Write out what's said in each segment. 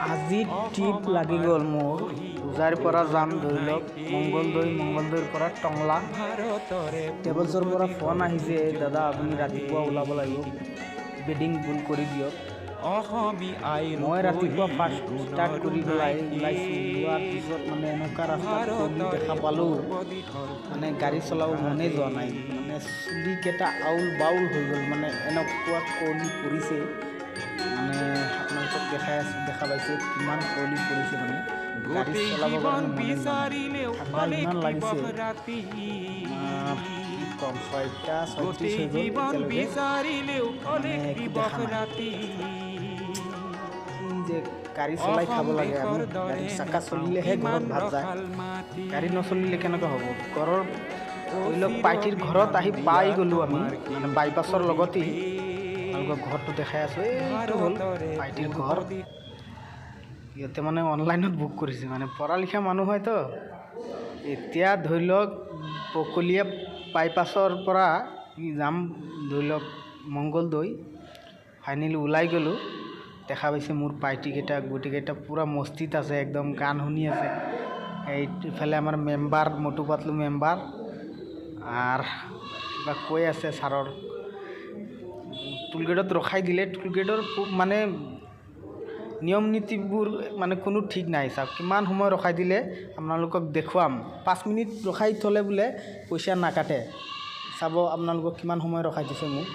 আজি ট্ৰিপ লাগি গ'ল মোৰ পূজাৰ পৰা যাম ধৰি লওক মংগলদৈৰ পৰা টংলা ট্ৰেভেলছৰ পৰা ফোন আহিছে দাদা আপুনি ৰাতিপুৱা ওলাব লাগিব বেডিং বুক কৰি দিয়ক মই ৰাতিপুৱা ফাৰ্ষ্ট ষ্টাৰ্ট কৰি পেলাই ওলাইছোঁ যোৱাৰ পিছত মানে এনেকুৱা ৰাস্তাত দেখা পালোঁ মানে গাড়ী চলাব মনে যোৱা নাই মানে চুলিকেইটা আউল বাউল হৈ গ'ল মানে এনেকুৱা কুঁৱলী পৰিছে মানে আপোনালোকক দেখা পাইছে কিমান কুঁৱলী পৰিছে মানে গাড়ী চলাবৰ কাৰণে মনে যোৱা নাই ঠাণ্ডা ইমান লাগিছে কি ক'ম 6:36 হৈ গ'ল এতিয়ালৈকে দেখা নাই যে গাড়ী চলাই খাব লাগে আমি গাড়ী চাকা চলিলেহে ঘৰত ভাত যায় গাড়ী নচলিলে কেনেকৈ হ'ব ঘৰৰ ধৰি লওক পাইটিৰ ঘৰত আহি পাই গ'লোঁ আমি মানে বাইপাছৰ লগতেই আপোনালোকৰ ঘৰটো দেখাই আছোঁ এইটো হ'ল পাইটিৰ ঘৰ সিহঁতে মানে অনলাইনত বুক কৰিছে মানে পঢ়া লিখা মানুহ হয়তো এতিয়া ধৰি লওক পকলীয়া বাইপাছৰ পৰা যাম ধৰি লওক মংগলদৈ ফাইনেলি ওলাই গ'লোঁ দেখা পাইছে মোৰ পাইটিকেইটা গোটেইকেইটা পূৰা মস্তিত আছে একদম গান শুনি আছে এইফালে আমাৰ মেম্বাৰ মটু পাতলু মেম্বাৰ আৰু কিবা কৈ আছে ছাৰৰ টোলগেটত ৰখাই দিলে টোলগেটৰ মানে নিয়ম নীতিবোৰ মানে কোনো ঠিক নাই চাওক কিমান সময় ৰখাই দিলে আপোনালোকক দেখুৱাম 5 মিনিট ৰখাই থ'লে বোলে পইচা নাকাটে চাব আপোনালোকক কিমান সময় ৰখাই দিছে মোক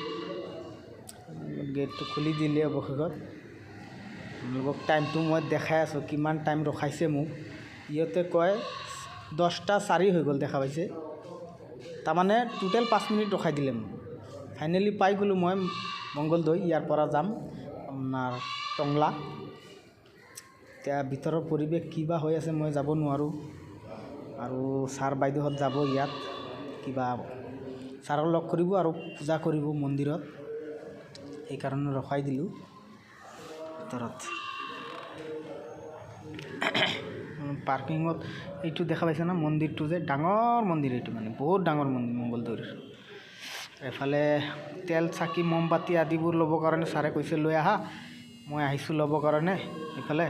গেটটো খুলি দিলে অৱশেষত আপোনালোকক টাইমটো মই দেখাই আছোঁ কিমান টাইম ৰখাইছে মোক ইহঁতে কয় 10:04 হৈ গ'ল দেখা পাইছে তাৰমানে টোটেল 5 মিনিট ৰখাই দিলে মোক ফাইনেলি পাই গ'লোঁ মই মংগলদৈ ইয়াৰ পৰা যাম আপোনাৰ টংলা এতিয়া ভিতৰৰ পৰিৱেশ কিবা হৈ আছে মই যাব নোৱাৰোঁ আৰু ছাৰ বাইদেউহঁত যাব ইয়াত কিবা ছাৰক লগ কৰিব আৰু পূজা কৰিব মন্দিৰত সেইকাৰণে ৰখাই দিলোঁ ভিতৰত পাৰ্কিঙত এইটো দেখা পাইছে না মন্দিৰটো যে ডাঙৰ মন্দিৰ এইটো মানে বহুত ডাঙৰ মন্দিৰ মংগলদৈৰ এফালে তেল চাকি মমবাতি আদিবোৰ ল'বৰ কাৰণে ছাৰে কৈছে লৈ আহা মই আহিছোঁ ল'বৰ কাৰণে এইফালে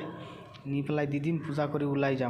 নি পেলাই দি দিম পূজা কৰি ওলাই যাম